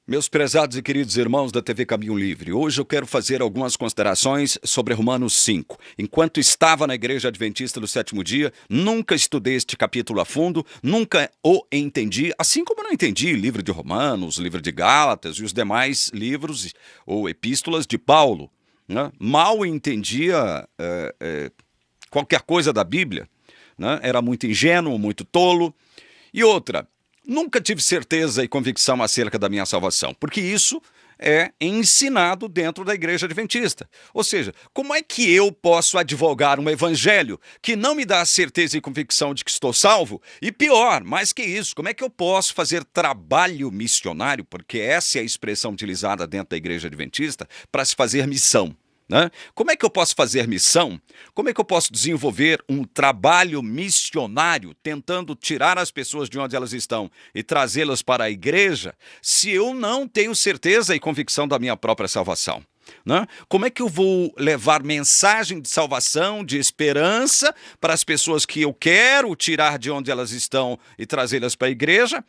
Meus prezados e queridos irmãos da TV Caminho Livre, hoje eu quero fazer algumas considerações sobre Romanos 5. Enquanto estava na Igreja Adventista do Sétimo Dia, nunca estudei este capítulo a fundo, nunca o entendi, assim como eu não entendi o livro de Romanos, o livro de Gálatas e os demais livros ou epístolas de Paulo, né? Mal entendia qualquer coisa da Bíblia, né? Era muito ingênuo, muito tolo. E outra, nunca tive certeza e convicção acerca da minha salvação, porque isso é ensinado dentro da Igreja Adventista. Ou seja, como é que eu posso advogar um evangelho que não me dá a certeza e convicção de que estou salvo? E pior, mais que isso, como é que eu posso fazer trabalho missionário, porque essa é a expressão utilizada dentro da Igreja Adventista, para se fazer missão? Né? Como é que eu posso fazer missão? Como é que eu posso desenvolver um trabalho missionário tentando tirar as pessoas de onde elas estão e trazê-las para a igreja se eu não tenho certeza e convicção da minha própria salvação? Né? Como é que eu vou levar mensagem de salvação, de esperança para as pessoas que eu quero tirar de onde elas estão e trazê-las para a igreja,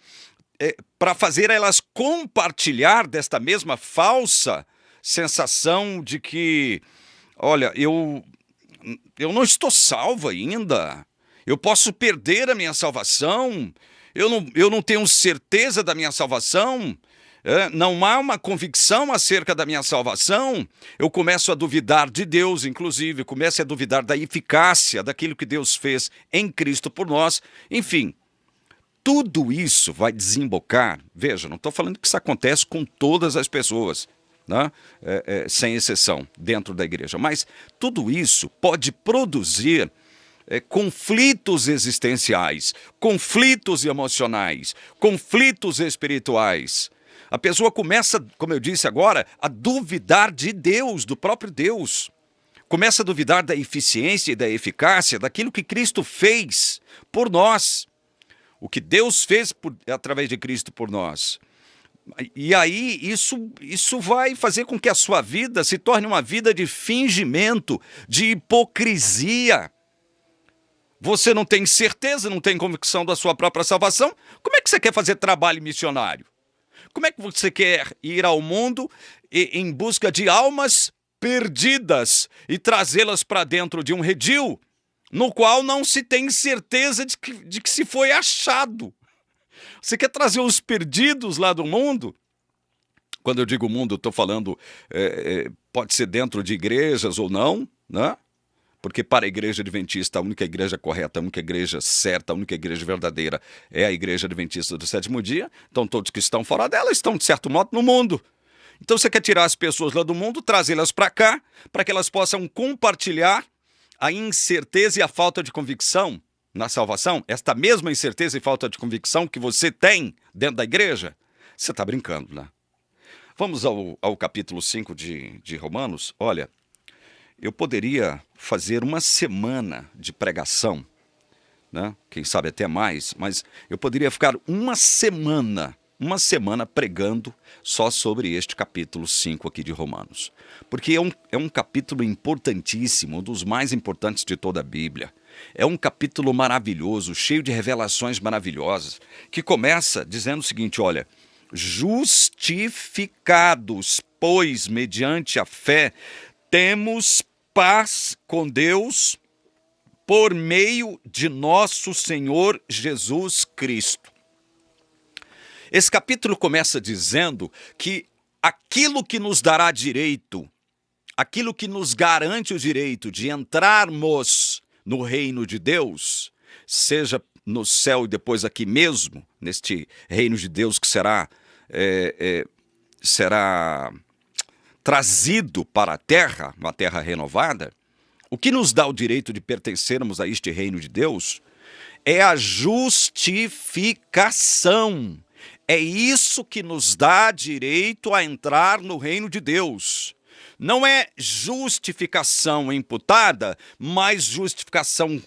para fazer elas compartilhar desta mesma falsa sensação de que, olha, eu não estou salvo ainda, eu posso perder a minha salvação, eu não tenho certeza da minha salvação, não há uma convicção acerca da minha salvação, eu começo a duvidar de Deus, inclusive, começo a duvidar da eficácia daquilo que Deus fez em Cristo por nós, enfim. Tudo isso vai desembocar, veja, não estou falando que isso acontece com todas as pessoas, né? Sem exceção, dentro da igreja. Mas tudo isso pode produzir conflitos existenciais, conflitos emocionais, conflitos espirituais. A pessoa começa, como eu disse agora, a duvidar de Deus, do próprio Deus. Começa a duvidar da eficiência e da eficácia daquilo que Cristo fez por nós. O que Deus fez através de Cristo por nós. E aí isso vai fazer com que a sua vida se torne uma vida de fingimento, de hipocrisia. Você não tem certeza, não tem convicção da sua própria salvação? Como é que você quer fazer trabalho missionário? Como é que você quer ir ao mundo em busca de almas perdidas e trazê-las para dentro de um redil no qual não se tem certeza de que se foi achado? Você quer trazer os perdidos lá do mundo? Quando eu digo mundo, eu estou falando, pode ser dentro de igrejas ou não, né? Porque para a igreja adventista, a única igreja correta, a única igreja certa, a única igreja verdadeira é a igreja adventista do sétimo dia. Então todos que estão fora dela estão, de certo modo, no mundo. Então você quer tirar as pessoas lá do mundo, trazê-las para cá, para que elas possam compartilhar a incerteza e a falta de convicção na salvação, esta mesma incerteza e falta de convicção que você tem dentro da igreja, você está brincando, né? Vamos ao capítulo 5 de Romanos. Olha, eu poderia fazer uma semana de pregação, né? Quem sabe até mais, mas eu poderia ficar uma semana pregando só sobre este capítulo 5 aqui de Romanos. Porque é um capítulo importantíssimo, um dos mais importantes de toda a Bíblia. É um capítulo maravilhoso, cheio de revelações maravilhosas, que começa dizendo o seguinte, olha, justificados, pois, mediante a fé, temos paz com Deus por meio de nosso Senhor Jesus Cristo. Esse capítulo começa dizendo que aquilo que nos dará direito, aquilo que nos garante o direito de entrarmos no reino de Deus, seja no céu e depois aqui mesmo, neste reino de Deus que será trazido para a terra, uma terra renovada, o que nos dá o direito de pertencermos a este reino de Deus é a justificação. É isso que nos dá direito a entrar no reino de Deus. Não é justificação imputada, mas justificação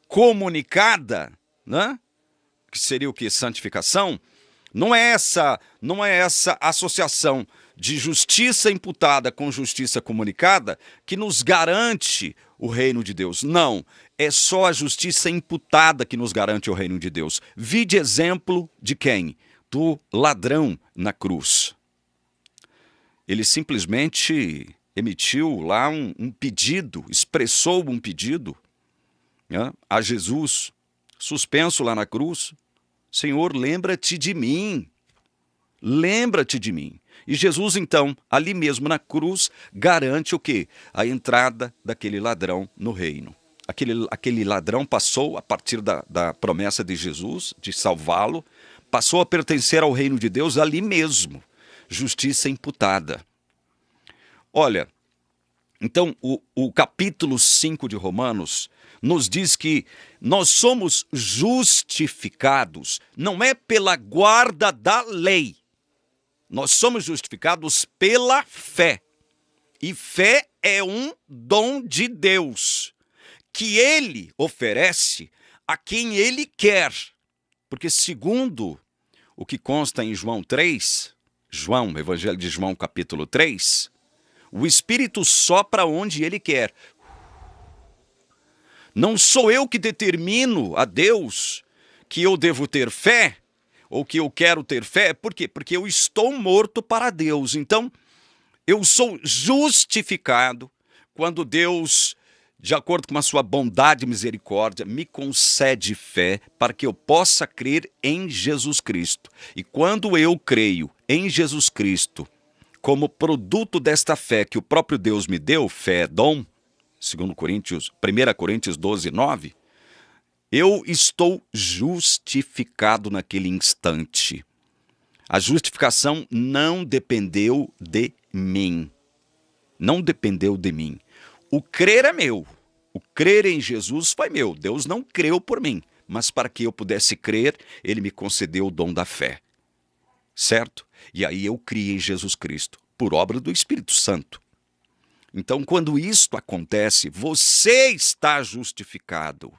comunicada, né? Que seria o que? Santificação. Não é essa associação de justiça imputada com justiça comunicada que nos garante o reino de Deus. Não, é só a justiça imputada que nos garante o reino de Deus. Vide exemplo de quem? Do ladrão na cruz. Ele simplesmente emitiu lá um pedido, expressou um pedido, né, a Jesus, suspenso lá na cruz. Senhor, lembra-te de mim. Lembra-te de mim. E Jesus, então, ali mesmo na cruz, garante o quê? A entrada daquele ladrão no reino. Aquele ladrão passou, a partir da promessa de Jesus, de salvá-lo, passou a pertencer ao reino de Deus ali mesmo. Justiça imputada. Olha, então o capítulo 5 de Romanos nos diz que nós somos justificados, não é pela guarda da lei. Nós somos justificados pela fé. E fé é um dom de Deus, que Ele oferece a quem Ele quer. Porque segundo o que consta em João 3, Evangelho de João capítulo 3, o Espírito sopra onde Ele quer. Não sou eu que determino a Deus que eu devo ter fé, ou que eu quero ter fé. Por quê? Porque eu estou morto para Deus. Então, eu sou justificado quando Deus, de acordo com a sua bondade e misericórdia, me concede fé para que eu possa crer em Jesus Cristo. E quando eu creio em Jesus Cristo, como produto desta fé que o próprio Deus me deu, fé é dom, segundo 1 Coríntios 12, 9, eu estou justificado naquele instante. A justificação não dependeu de mim. Não dependeu de mim. O crer é meu. O crer em Jesus foi meu. Deus não creu por mim, mas para que eu pudesse crer, Ele me concedeu o dom da fé. Certo? E aí eu criei em Jesus Cristo, por obra do Espírito Santo. Então, quando isto acontece, você está justificado.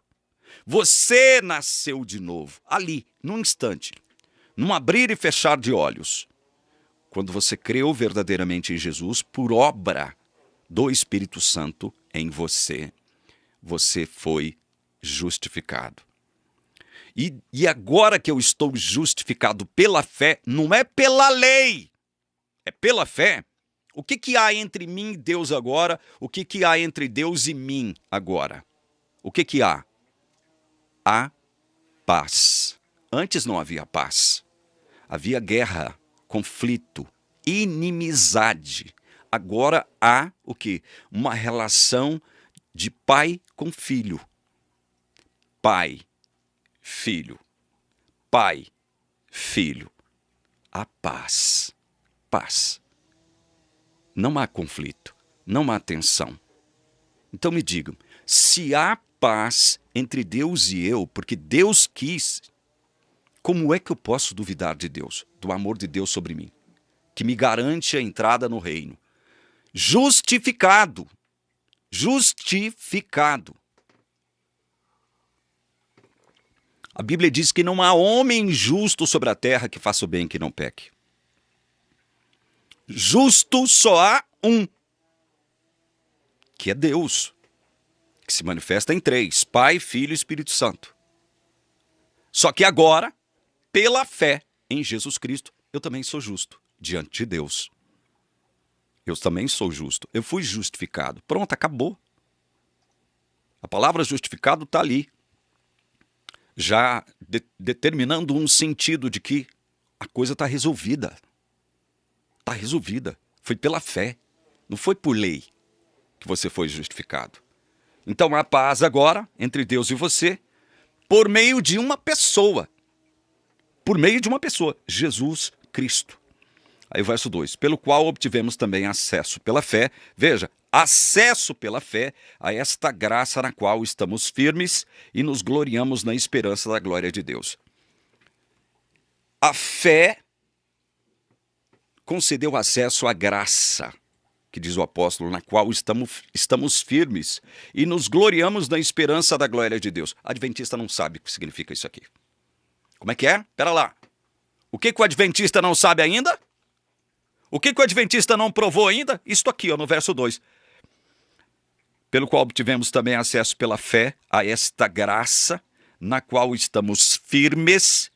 Você nasceu de novo, ali, num instante, num abrir e fechar de olhos. Quando você creu verdadeiramente em Jesus, por obra do Espírito Santo em você, você foi justificado. E agora que eu estou justificado pela fé, não é pela lei, é pela fé. O que há entre mim e Deus agora? O que há entre Deus e mim agora? O que há? Há paz. Antes não havia paz. Havia guerra, conflito, inimizade. Agora há o quê? Uma relação de pai com filho. Pai, filho. Pai, filho. Há paz. Paz. Não há conflito. Não há tensão. Então me digam, se há paz entre Deus e eu, porque Deus quis, como é que eu posso duvidar de Deus, do amor de Deus sobre mim, que me garante a entrada no reino? Justificado. Justificado. A Bíblia diz que não há homem justo sobre a terra que faça o bem e que não peque. Justo só há um, que é Deus, que se manifesta em três: Pai, Filho e Espírito Santo. Só que agora, pela fé em Jesus Cristo, eu também sou justo diante de Deus. Eu também sou justo. Eu fui justificado. Pronto, acabou. A palavra justificado está ali, já determinando um sentido de que a coisa está resolvida. Está resolvida. Foi pela fé. Não foi por lei que você foi justificado. Então há paz agora entre Deus e você por meio de uma pessoa. Por meio de uma pessoa, Jesus Cristo. Aí o verso 2, pelo qual obtivemos também acesso pela fé, veja, acesso pela fé a esta graça na qual estamos firmes e nos gloriamos na esperança da glória de Deus. A fé concedeu acesso à graça, que diz o apóstolo, na qual estamos firmes e nos gloriamos na esperança da glória de Deus. A adventista não sabe o que significa isso aqui. Como é que é? Pera lá. O que o adventista não sabe ainda? O que o adventista não provou ainda? Isto aqui, ó, no verso 2. Pelo qual obtivemos também acesso pela fé a esta graça, na qual estamos firmes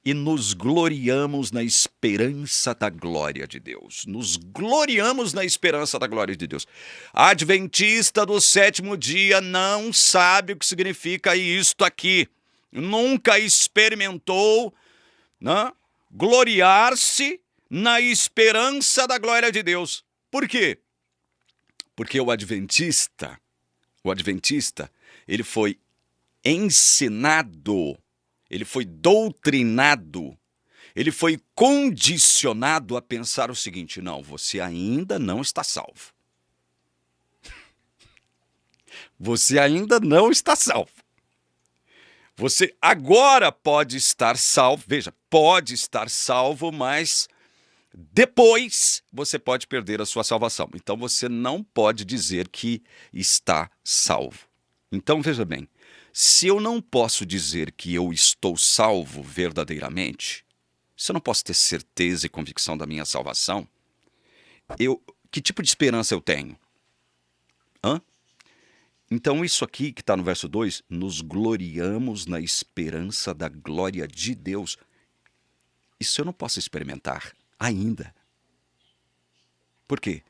e nos gloriamos na esperança da glória de Deus. Nos gloriamos na esperança da glória de Deus. Adventista do sétimo dia não sabe o que significa isto aqui. Nunca experimentou, né, gloriar-se na esperança da glória de Deus. Por quê? Porque o adventista, ele foi ensinado, ele foi doutrinado, ele foi condicionado a pensar o seguinte: não, você ainda não está salvo. Você ainda não está salvo. Você agora pode estar salvo, veja, pode estar salvo, mas depois você pode perder a sua salvação. Então você não pode dizer que está salvo. Então veja bem, se eu não posso dizer que eu estou salvo verdadeiramente, se eu não posso ter certeza e convicção da minha salvação, que tipo de esperança eu tenho? Então isso aqui que está no verso 2, nos gloriamos na esperança da glória de Deus. Isso eu não posso experimentar ainda. Por quê?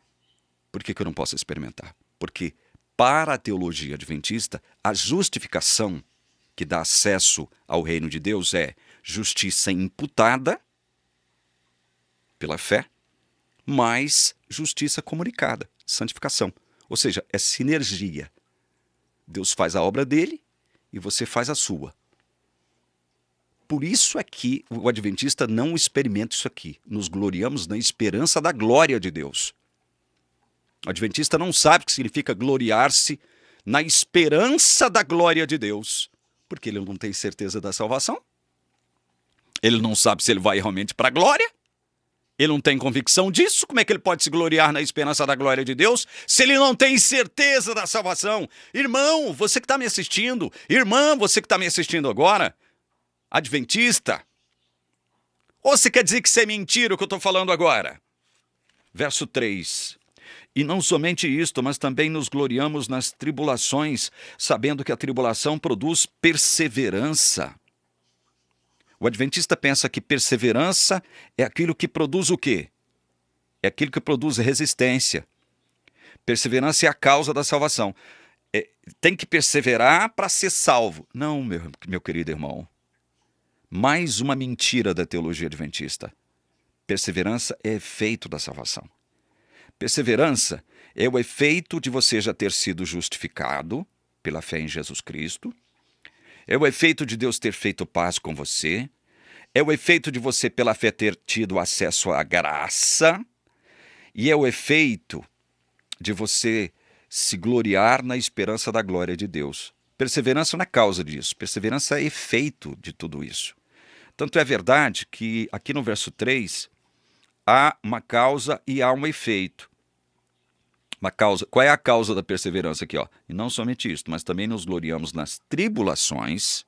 Por que eu não posso experimentar? Porque para a teologia adventista, a justificação que dá acesso ao reino de Deus é justiça imputada pela fé, mais justiça comunicada, santificação. Ou seja, é sinergia. Deus faz a obra dele e você faz a sua. Por isso é que o adventista não experimenta isso aqui. Nos gloriamos na esperança da glória de Deus. O adventista não sabe o que significa gloriar-se na esperança da glória de Deus, porque ele não tem certeza da salvação. Ele não sabe se ele vai realmente para a glória. Ele não tem convicção disso. Como é que ele pode se gloriar na esperança da glória de Deus se ele não tem certeza da salvação? Irmão, você que está me assistindo, irmã, você que está me assistindo agora, adventista, ou você quer dizer que isso é mentira o que eu estou falando agora? Verso 3. E não somente isto, mas também nos gloriamos nas tribulações, sabendo que a tribulação produz perseverança. O adventista pensa que perseverança é aquilo que produz o quê? É aquilo que produz resistência. Perseverança é a causa da salvação. Tem que perseverar para ser salvo. Não, meu querido irmão. Mais uma mentira da teologia adventista. Perseverança é efeito da salvação. Perseverança é o efeito de você já ter sido justificado pela fé em Jesus Cristo. É o efeito de Deus ter feito paz com você. É o efeito de você, pela fé, ter tido acesso à graça. E é o efeito de você se gloriar na esperança da glória de Deus. Perseverança não é causa disso. Perseverança é efeito de tudo isso. Tanto é verdade que aqui no verso 3, há uma causa e há um efeito. Uma causa. Qual é a causa da perseverança aqui? E não somente isso, mas também nos gloriamos nas tribulações,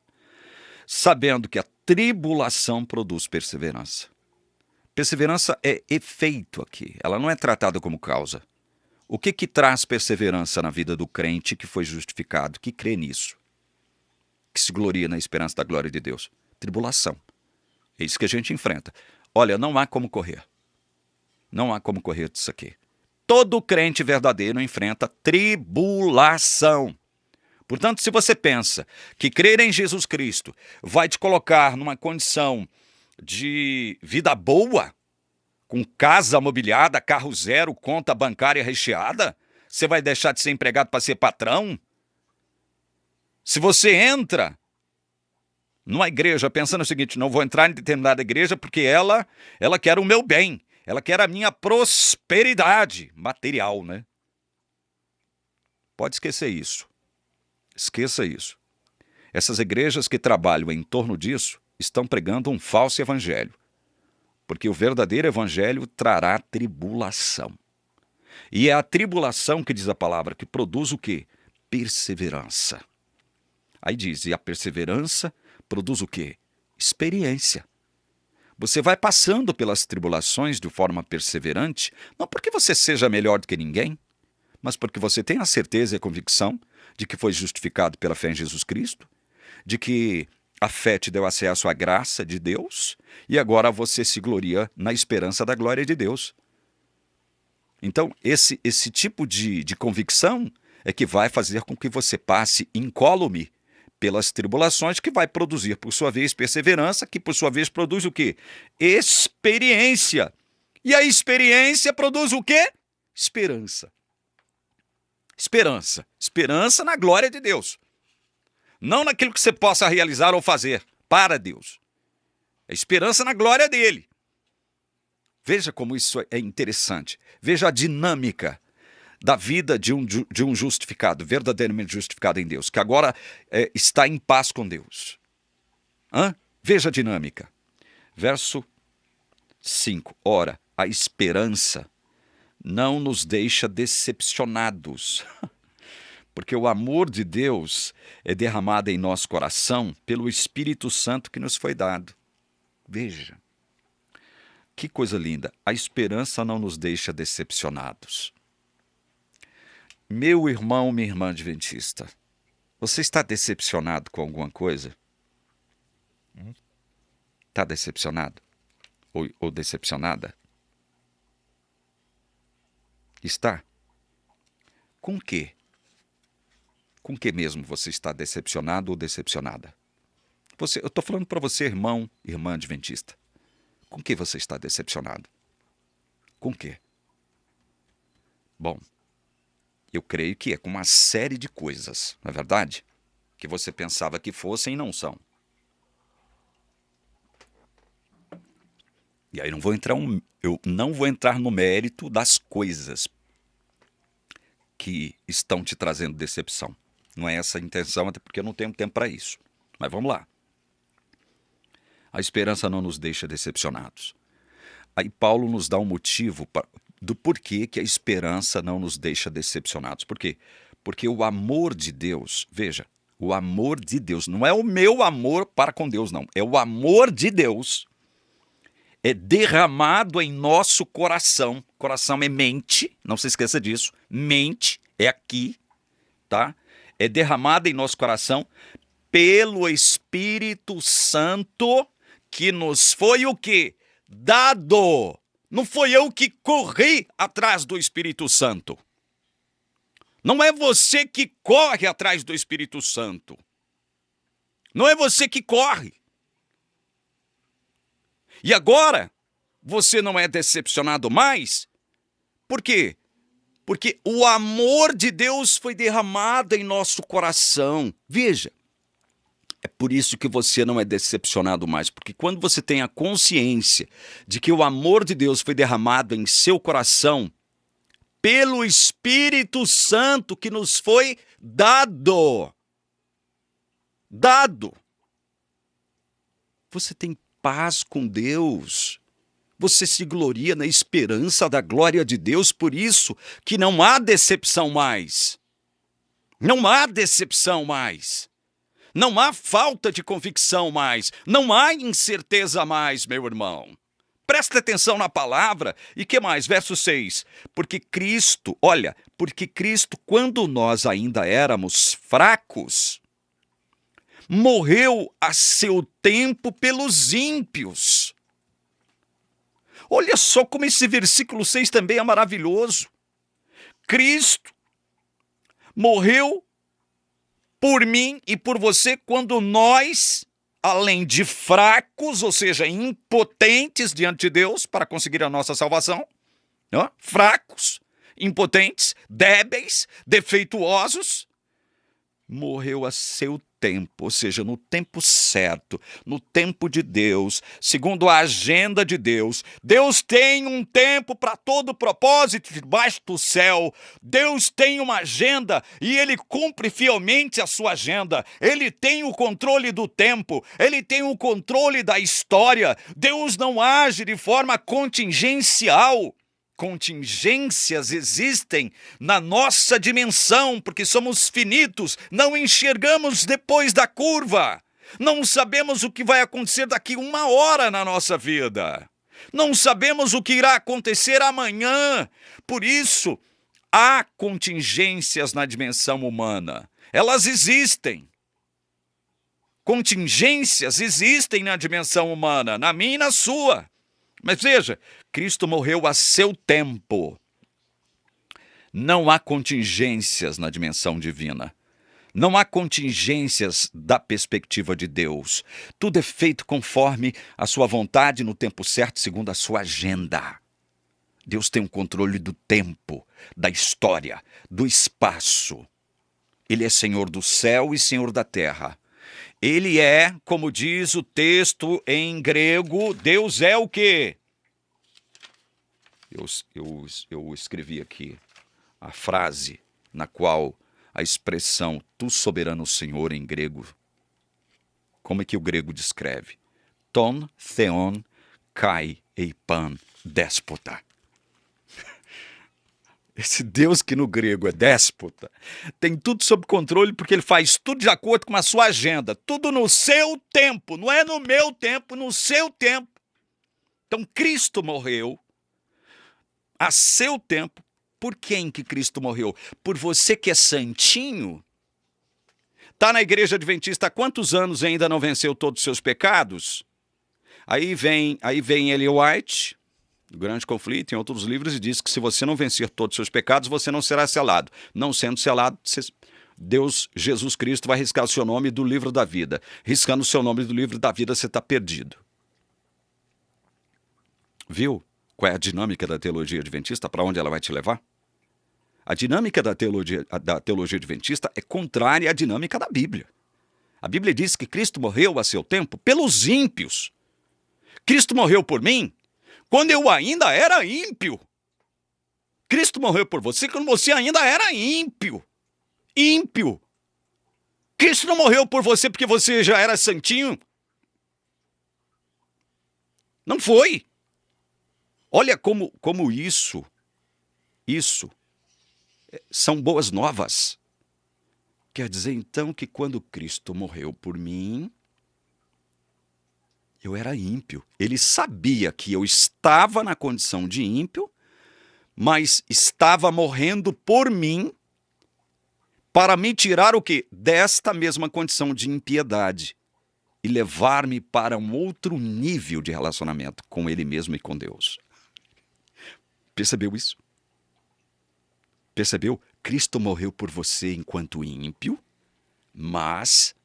sabendo que a tribulação produz perseverança. Perseverança é efeito aqui, ela não é tratada como causa. O que traz perseverança na vida do crente que foi justificado, que crê nisso, que se gloria na esperança da glória de Deus? Tribulação. É isso que a gente enfrenta. Olha, não há como correr. Não há como correr disso aqui. Todo crente verdadeiro enfrenta tribulação. Portanto, se você pensa que crer em Jesus Cristo vai te colocar numa condição de vida boa, com casa mobiliada, carro zero, conta bancária recheada, você vai deixar de ser empregado para ser patrão? Se você entra numa igreja pensando o seguinte: não vou entrar em determinada igreja porque ela quer o meu bem. Ela quer a minha prosperidade material, né? Pode esquecer isso. Esqueça isso. Essas igrejas que trabalham em torno disso estão pregando um falso evangelho. Porque o verdadeiro evangelho trará tribulação. E é a tribulação que diz a palavra que produz o quê? Perseverança. Aí diz, e a perseverança produz o quê? Experiência. Você vai passando pelas tribulações de forma perseverante, não porque você seja melhor do que ninguém, mas porque você tem a certeza e a convicção de que foi justificado pela fé em Jesus Cristo, de que A fé te deu acesso à graça de Deus e agora você se gloria na esperança da glória de Deus. Então, esse tipo de convicção é que vai fazer com que você passe incólume pelas tribulações, que vai produzir, por sua vez, perseverança, que por sua vez produz o quê? Experiência. E a experiência produz o quê? Esperança. Esperança. Esperança na glória de Deus. Não naquilo que você possa realizar ou fazer para Deus. É esperança na glória dele. Veja como isso é interessante. Veja a dinâmica da vida de um justificado, verdadeiramente justificado em Deus, que agora está em paz com Deus. Veja a dinâmica. Verso 5. Ora, a esperança não nos deixa decepcionados, porque o amor de Deus é derramado em nosso coração pelo Espírito Santo que nos foi dado. Veja, que coisa linda. A esperança não nos deixa decepcionados. Meu irmão, minha irmã adventista, você está decepcionado com alguma coisa? Está decepcionado? Ou decepcionada? Está? Com o quê? Com que mesmo você está decepcionado ou decepcionada? Eu estou falando para você, irmão, irmã adventista. Com que você está decepcionado? Com quê? Bom, eu creio que é com uma série de coisas, não é verdade? Que você pensava que fossem e não são. E aí eu não vou entrar no mérito das coisas que estão te trazendo decepção. Não é essa a intenção, até porque eu não tenho tempo para isso. Mas vamos lá. A esperança não nos deixa decepcionados. Aí Paulo nos dá um motivo do porquê que a esperança não nos deixa decepcionados. Por quê? Porque o amor de Deus, veja, o amor de Deus, não é o meu amor para com Deus, não. É o amor de Deus. É derramado em nosso coração. Coração é mente, não se esqueça disso. Mente é aqui, tá? É derramado em nosso coração pelo Espírito Santo que nos foi o quê? Dado. Não foi eu que corri atrás do Espírito Santo. Não é você que corre atrás do Espírito Santo. Não é você que corre. E agora, você não é decepcionado mais? Por quê? Porque o amor de Deus foi derramado em nosso coração. Veja, é por isso que você não é decepcionado mais. Porque quando você tem a consciência de que o amor de Deus foi derramado em seu coração, pelo Espírito Santo que nos foi dado. Dado. Você tem paz com Deus. Você se gloria na esperança da glória de Deus, por isso que não há decepção mais. Não há decepção mais. Não há falta de convicção mais. Não há incerteza mais, meu irmão. Presta atenção na palavra. E que mais? Verso 6. Porque Cristo, quando nós ainda éramos fracos, morreu a seu tempo pelos ímpios. Olha só como esse versículo 6 também é maravilhoso. Cristo morreu por mim e por você quando nós, além de fracos, ou seja, impotentes diante de Deus para conseguir a nossa salvação, fracos, impotentes, débeis, defeituosos, morreu a seu tempo, ou seja, no tempo certo, no tempo de Deus, segundo a agenda de Deus. Deus tem um tempo para todo propósito debaixo do céu. Deus tem uma agenda e Ele cumpre fielmente a sua agenda. Ele tem o controle do tempo, Ele tem o controle da história. Deus não age de forma contingencial. Contingências existem na nossa dimensão, porque somos finitos, não enxergamos depois da curva, não sabemos o que vai acontecer daqui 1 hora na nossa vida, não sabemos o que irá acontecer amanhã. Por isso, há contingências na dimensão humana, elas existem. Contingências existem na dimensão humana, na minha e na sua. Mas veja, Cristo morreu a seu tempo. Não há contingências na dimensão divina. Não há contingências da perspectiva de Deus. Tudo é feito conforme a sua vontade, no tempo certo, segundo a sua agenda. Deus tem o controle do tempo, da história, do espaço. Ele é Senhor do céu e Senhor da terra. Ele é, como diz o texto em grego, Deus é o quê? Eu escrevi aqui a frase na qual a expressão tu soberano Senhor em grego, como é que o grego descreve? Ton, theon, kai, eipan, déspota. Esse Deus que no grego é déspota, tem tudo sob controle porque ele faz tudo de acordo com a sua agenda, tudo no seu tempo, não é no meu tempo, no seu tempo. Então Cristo morreu a seu tempo. Por quem que Cristo morreu? Por você que é santinho? Está na igreja adventista há quantos anos e ainda não venceu todos os seus pecados? Aí vem Ellen White, o Grande Conflito, em outros livros, e diz que se você não vencer todos os seus pecados, você não será selado. Não sendo selado, Deus, Jesus Cristo, vai riscar o seu nome do livro da vida. Riscando o seu nome do livro da vida, você está perdido. Viu qual é a dinâmica da teologia adventista? Para onde ela vai te levar? A dinâmica da teologia adventista é contrária à dinâmica da Bíblia. A Bíblia diz que Cristo morreu a seu tempo pelos ímpios. Cristo morreu por mim quando eu ainda era ímpio. Cristo morreu por você quando você ainda era ímpio. Ímpio. Cristo não morreu por você porque você já era santinho. Não foi. Olha como isso são boas novas. Quer dizer, então, que quando Cristo morreu por mim, eu era ímpio. Ele sabia que eu estava na condição de ímpio, mas estava morrendo por mim para me tirar o quê? Desta mesma condição de impiedade e levar-me para um outro nível de relacionamento com Ele mesmo e com Deus. Percebeu isso? Percebeu? Cristo morreu por você enquanto ímpio, mas,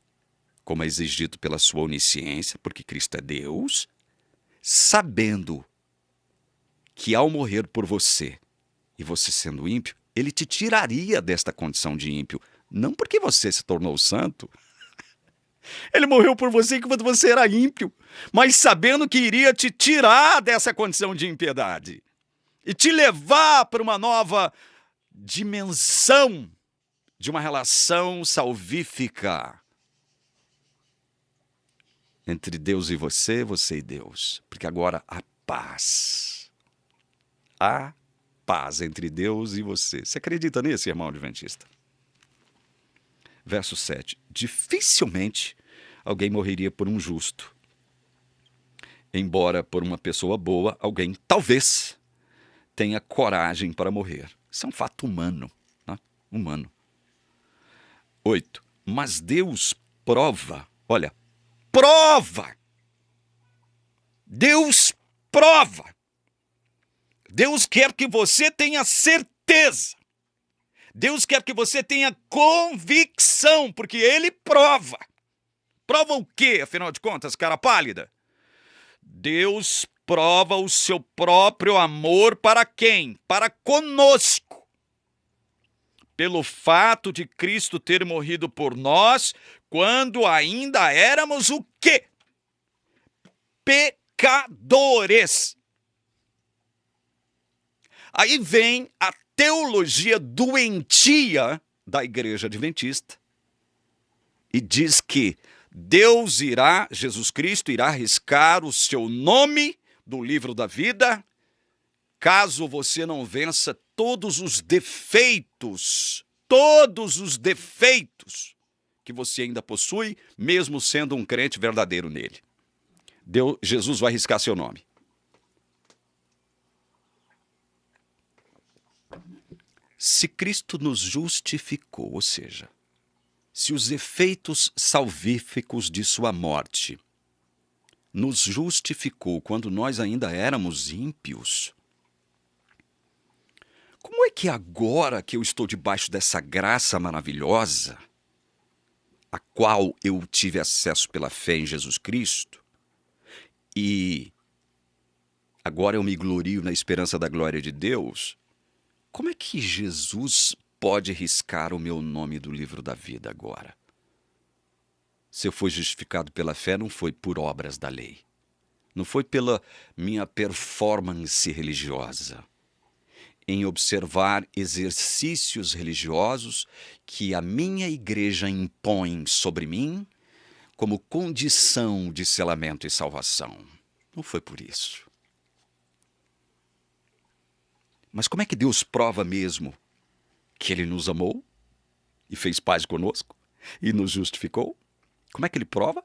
como é exigido pela sua onisciência, porque Cristo é Deus, sabendo que ao morrer por você, e você sendo ímpio, ele te tiraria desta condição de ímpio. Não porque você se tornou santo. Ele morreu por você enquanto você era ímpio, mas sabendo que iria te tirar dessa condição de impiedade e te levar para uma nova dimensão de uma relação salvífica entre Deus e você e Deus. Porque agora há paz. Há paz entre Deus e você. Você acredita nisso, irmão adventista? Verso 7. Dificilmente alguém morreria por um justo. Embora por uma pessoa boa, alguém talvez tenha coragem para morrer. Isso é um fato humano. Né? Humano. 8. Mas Deus prova. Olha, prova. Deus prova. Deus quer que você tenha certeza. Deus quer que você tenha convicção, porque Ele prova. Prova o quê, afinal de contas, cara pálida? Deus prova o seu próprio amor para quem? Para conosco. Pelo fato de Cristo ter morrido por nós, quando ainda éramos o quê? Pecadores. Aí vem a teologia doentia da igreja adventista e diz que Jesus Cristo irá riscar o seu nome do livro da vida, caso você não vença todos os defeitos que você ainda possui, mesmo sendo um crente verdadeiro nele. Jesus vai riscar seu nome. Se Cristo nos justificou, ou seja, Se os efeitos salvíficos de sua morte nos justificou quando nós ainda éramos ímpios, como é que agora que eu estou debaixo dessa graça maravilhosa, a qual eu tive acesso pela fé em Jesus Cristo, e agora eu me glorio na esperança da glória de Deus, como é que Jesus pode riscar o meu nome do livro da vida agora? Se eu fui justificado pela fé, não foi por obras da lei. Não foi pela minha performance religiosa, em observar exercícios religiosos que a minha igreja impõe sobre mim como condição de selamento e salvação. Não foi por isso. Mas como é que Deus prova mesmo que Ele nos amou e fez paz conosco e nos justificou? Como é que Ele prova?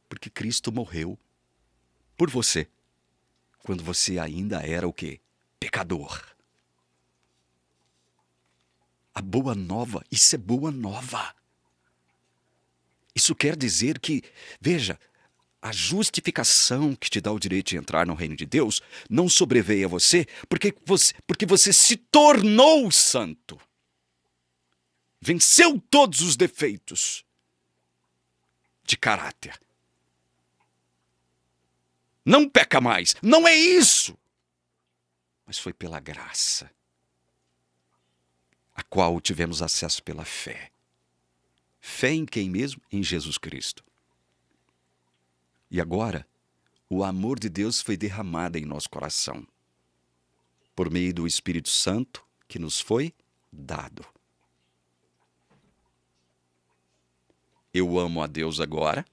Porque Cristo morreu por você, quando você ainda era o quê? Pecador. A boa nova, isso é boa nova. Isso quer dizer que, veja, a justificação que te dá o direito de entrar no reino de Deus não sobreveio a você porque você se tornou santo. Venceu todos os defeitos de caráter. Não peca mais. Não é isso. Mas foi pela graça, a qual tivemos acesso pela fé. Fé em quem mesmo? Em Jesus Cristo. E agora, o amor de Deus foi derramado em nosso coração, por meio do Espírito Santo que nos foi dado. Eu amo a Deus agora,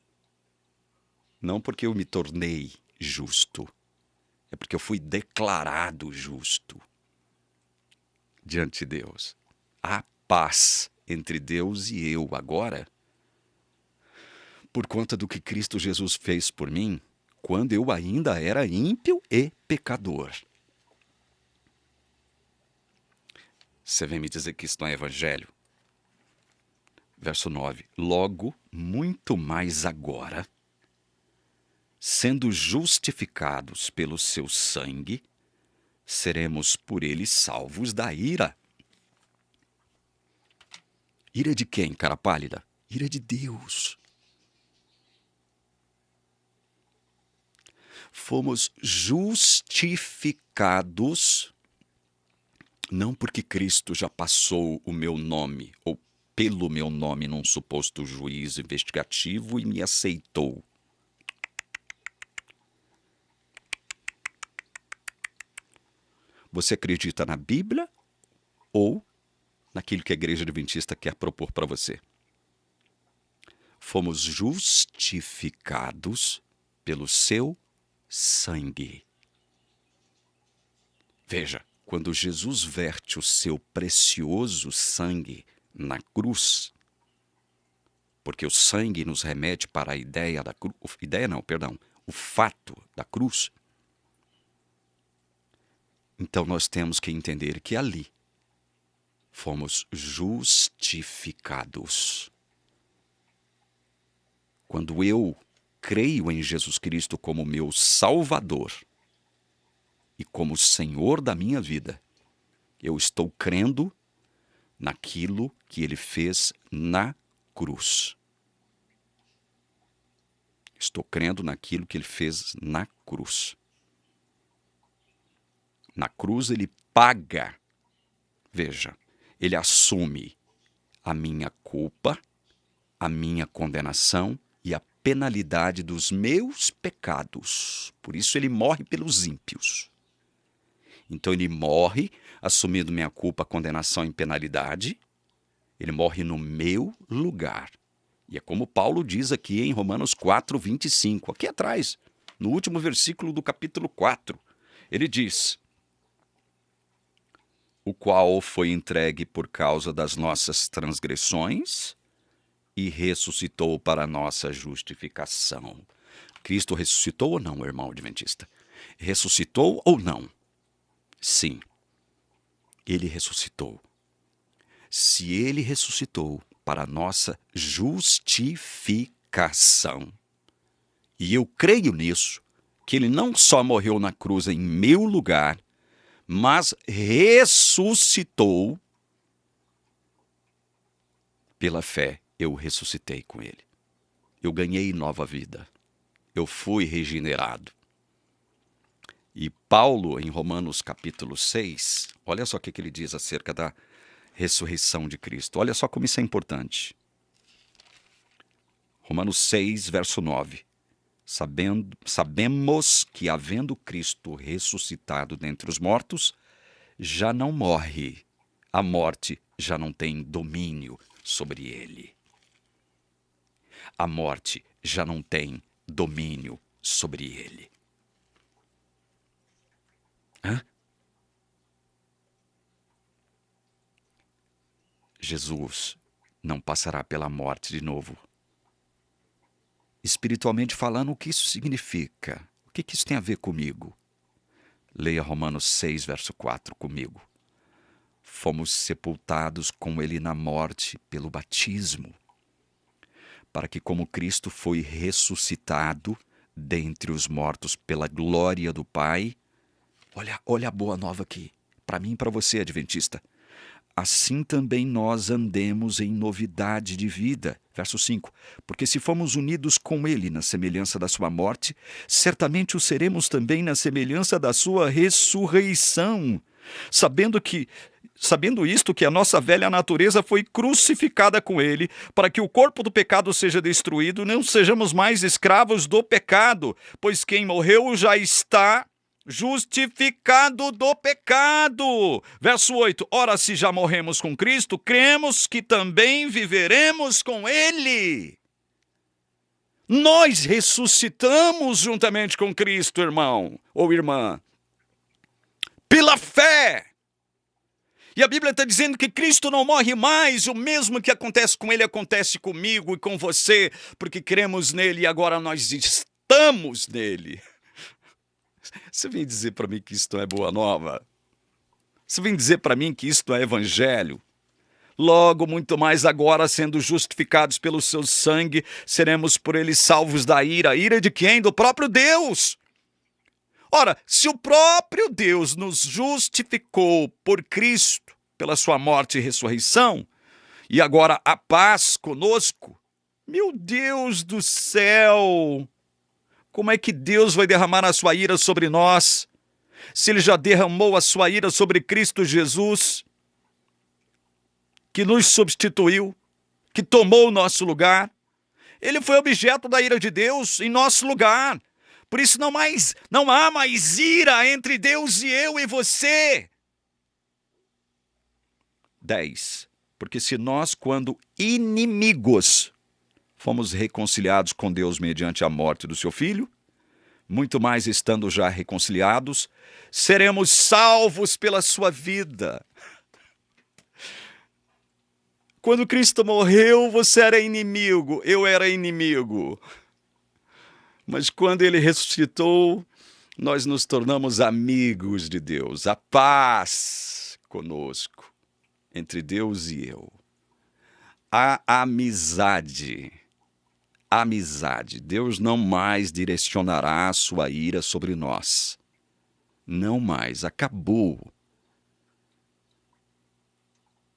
não porque eu me tornei justo, é porque eu fui declarado justo diante de Deus. Há paz entre Deus e eu agora, por conta do que Cristo Jesus fez por mim, quando eu ainda era ímpio e pecador. Você vem me dizer que isso não é evangelho? Verso 9. Logo, muito mais agora, sendo justificados pelo seu sangue, seremos por ele salvos da ira. Ira de quem, cara pálida? Ira de Deus. Fomos justificados, não porque Cristo já passou o meu nome, ou pelo meu nome num suposto juízo investigativo e me aceitou. Você acredita na Bíblia ou naquilo que a Igreja Adventista quer propor para você? Fomos justificados pelo seu sangue. Veja, quando Jesus verte o seu precioso sangue na cruz, porque o sangue nos remete para a ideia da cruz, o fato da cruz, então nós temos que entender que ali fomos justificados. Quando eu creio em Jesus Cristo como meu Salvador e como Senhor da minha vida, eu estou crendo naquilo que Ele fez na cruz. Estou crendo naquilo que Ele fez na cruz. Na cruz Ele paga, veja, Ele assume a minha culpa, a minha condenação e a penalidade dos meus pecados. Por isso Ele morre pelos ímpios. Então Ele morre assumindo minha culpa, condenação e penalidade. Ele morre no meu lugar. E é como Paulo diz aqui em Romanos 4, 25, aqui atrás, no último versículo do capítulo 4. Ele diz: o qual foi entregue por causa das nossas transgressões e ressuscitou para a nossa justificação. Cristo ressuscitou ou não, irmão adventista? Ressuscitou ou não? Sim, Ele ressuscitou. Se Ele ressuscitou, para a nossa justificação. E eu creio nisso, que ele não só morreu na cruz em meu lugar, mas ressuscitou. Pela fé, eu ressuscitei com ele. Eu ganhei nova vida. Eu fui regenerado. E Paulo, em Romanos capítulo 6, olha só o que ele diz acerca da ressurreição de Cristo. Olha só como isso é importante. Romanos 6, verso 9. Sabemos que, havendo Cristo ressuscitado dentre os mortos, já não morre. A morte já não tem domínio sobre ele. A morte já não tem domínio sobre ele. Jesus não passará pela morte de novo. Espiritualmente falando, o que isso significa? O que isso tem a ver comigo? Leia Romanos 6, verso 4 comigo. Fomos sepultados com ele na morte pelo batismo, para que, como Cristo foi ressuscitado dentre os mortos pela glória do Pai, olha a boa nova aqui, para mim e para você, adventista, assim também nós andemos em novidade de vida. Verso 5. Porque se fomos unidos com ele na semelhança da sua morte, certamente o seremos também na semelhança da sua ressurreição. Sabendo isto, que a nossa velha natureza foi crucificada com ele, para que o corpo do pecado seja destruído, não sejamos mais escravos do pecado, pois quem morreu já está justificado do pecado. Verso 8. Ora, se já morremos com Cristo, cremos que também viveremos com ele. Nós ressuscitamos juntamente com Cristo, irmão ou irmã, pela fé. E a Bíblia está dizendo que Cristo não morre mais, o mesmo que acontece com ele acontece comigo e com você, porque cremos nele e agora nós estamos nele. Você vem dizer para mim que isto é boa nova? Você vem dizer para mim que isto é evangelho? Logo, muito mais agora, sendo justificados pelo seu sangue, seremos por ele salvos da ira. A ira de quem? Do próprio Deus. Ora, se o próprio Deus nos justificou por Cristo, pela sua morte e ressurreição, e agora a paz conosco, meu Deus do céu, como é que Deus vai derramar a sua ira sobre nós, se ele já derramou a sua ira sobre Cristo Jesus, que nos substituiu, que tomou o nosso lugar? Ele foi objeto da ira de Deus em nosso lugar. Por isso não há mais ira entre Deus e eu e você. 10. Porque se nós, quando inimigos, fomos reconciliados com Deus mediante a morte do seu Filho, muito mais estando já reconciliados, seremos salvos pela sua vida. Quando Cristo morreu, você era inimigo, eu era inimigo. Mas quando ele ressuscitou, nós nos tornamos amigos de Deus. A paz conosco, entre Deus e eu. A amizade. Amizade. Deus não mais direcionará a sua ira sobre nós. Não mais. Acabou.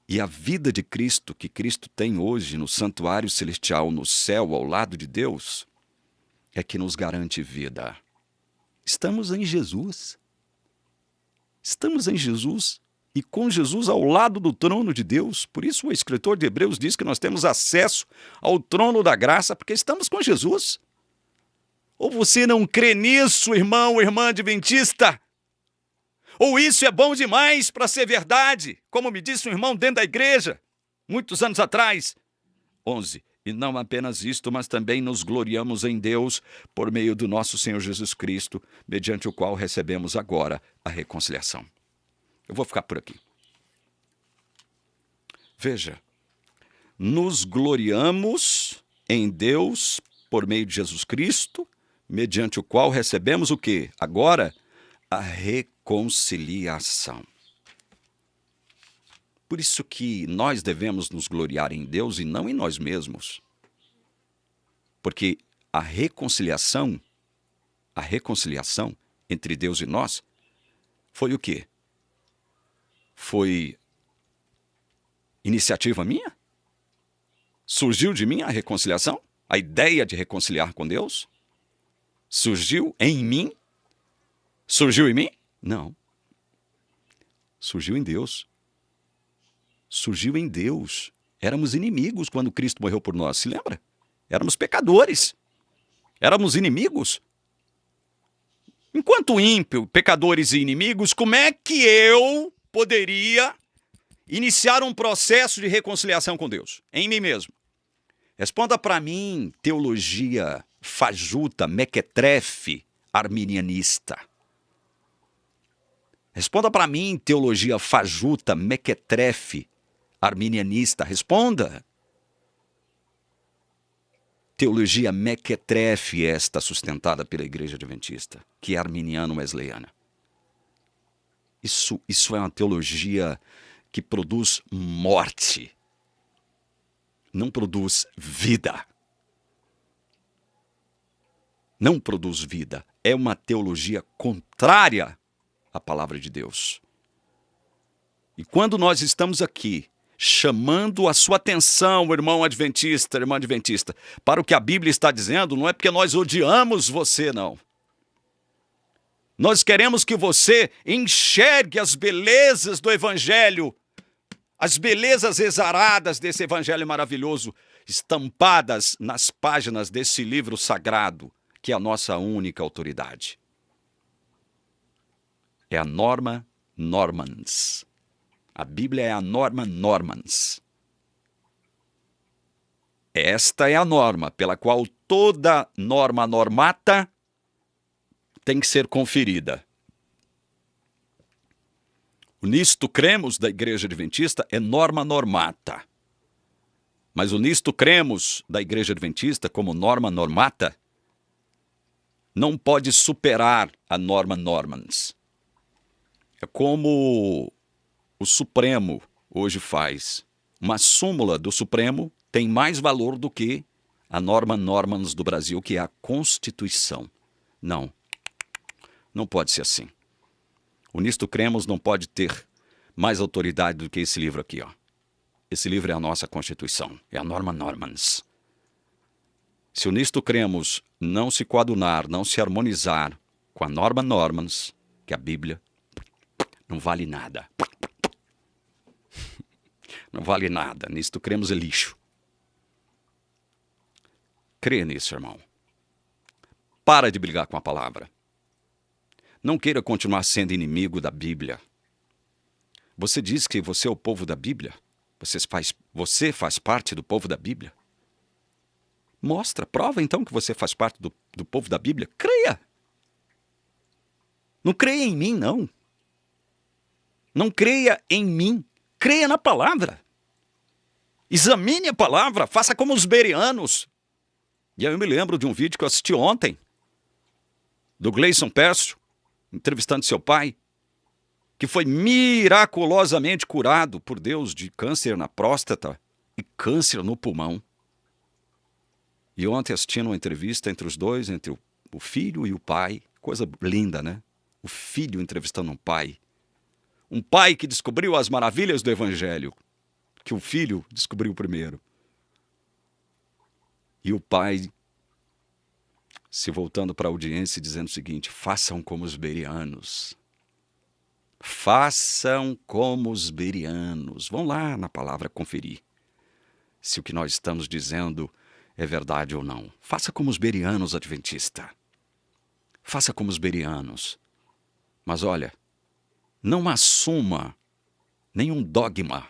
E a vida de Cristo, que Cristo tem hoje no santuário celestial, no céu, ao lado de Deus, é que nos garante vida. Estamos em Jesus. Estamos em Jesus e com Jesus ao lado do trono de Deus. Por isso o escritor de Hebreus diz que nós temos acesso ao trono da graça, porque estamos com Jesus. Ou você não crê nisso, irmão ou irmã adventista? Ou isso é bom demais para ser verdade, como me disse um irmão dentro da igreja, muitos anos atrás. 11. E não apenas isto, mas também nos gloriamos em Deus por meio do nosso Senhor Jesus Cristo, mediante o qual recebemos agora a reconciliação. Eu vou ficar por aqui. Veja, nos gloriamos em Deus por meio de Jesus Cristo, mediante o qual recebemos o quê? Agora, a reconciliação. Por isso que nós devemos nos gloriar em Deus e não em nós mesmos. Porque a reconciliação entre Deus e nós foi o quê? Foi iniciativa minha? Surgiu de mim a reconciliação? A ideia de reconciliar com Deus? Surgiu em mim? Surgiu em mim? Não. Surgiu em Deus. Surgiu em Deus. Éramos inimigos quando Cristo morreu por nós, se lembra? Éramos pecadores. Éramos inimigos. Enquanto ímpio, pecadores e inimigos, como é que eu poderia iniciar um processo de reconciliação com Deus? Em mim mesmo. Responda para mim, teologia fajuta, mequetrefe, arminianista. Responda para mim, teologia fajuta, mequetrefe, arminianista. Responda. Teologia mequetrefe esta sustentada pela Igreja Adventista, que é arminiano-wesleyana. Isso é uma teologia que produz morte. Não produz vida. Não produz vida. É uma teologia contrária à palavra de Deus. E quando nós estamos aqui chamando a sua atenção, irmão adventista, irmã adventista, para o que a Bíblia está dizendo, não é porque nós odiamos você, não. Nós queremos que você enxergue as belezas do Evangelho, as belezas exaradas desse Evangelho maravilhoso, estampadas nas páginas desse livro sagrado, que é a nossa única autoridade. É a Norma Normans. A Bíblia é a Norma Normans. Esta é a norma pela qual toda norma normata tem que ser conferida. O nisto cremos da Igreja Adventista é norma normata. Mas o nisto cremos da Igreja Adventista como norma normata não pode superar a norma normans. É como o Supremo hoje faz. Uma súmula do Supremo tem mais valor do que a norma normans do Brasil, que é a Constituição. Não. Não pode ser assim. O Nisto Cremos não pode ter mais autoridade do que esse livro aqui, ó. Esse livro é a nossa Constituição, é a Norma Normans. Se o Nisto Cremos não se coadunar, não se harmonizar com a Norma Normans, que é a Bíblia, não vale nada. Não vale nada. Nisto Cremos é lixo. Crê nisso, irmão. Para de brigar com a palavra. Não queira continuar sendo inimigo da Bíblia. Você diz que você é o povo da Bíblia? Você faz parte do povo da Bíblia? Mostra, prova então que você faz parte do povo da Bíblia. Creia. Não creia em mim, não. Não creia em mim. Creia na palavra. Examine a palavra. Faça como os bereanos. E aí eu me lembro de um vídeo que eu assisti ontem, do Gleison Pércio, entrevistando seu pai, que foi miraculosamente curado por Deus de câncer na próstata e câncer no pulmão. E ontem assistindo uma entrevista entre os dois, entre o filho e o pai, coisa linda, né? O filho entrevistando um pai que descobriu as maravilhas do Evangelho, que o filho descobriu primeiro. E o pai se voltando para a audiência e dizendo o seguinte: façam como os bereanos. Façam como os bereanos. Vão lá na palavra conferir se o que nós estamos dizendo é verdade ou não. Faça como os bereanos, adventista. Faça como os bereanos. Mas olha, não assuma nenhum dogma,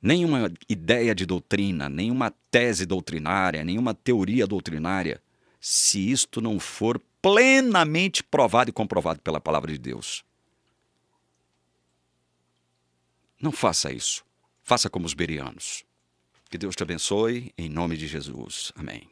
nenhuma ideia de doutrina, nenhuma tese doutrinária, nenhuma teoria doutrinária, se isto não for plenamente provado e comprovado pela palavra de Deus. Não faça isso. Faça como os bereanos. Que Deus te abençoe, em nome de Jesus. Amém.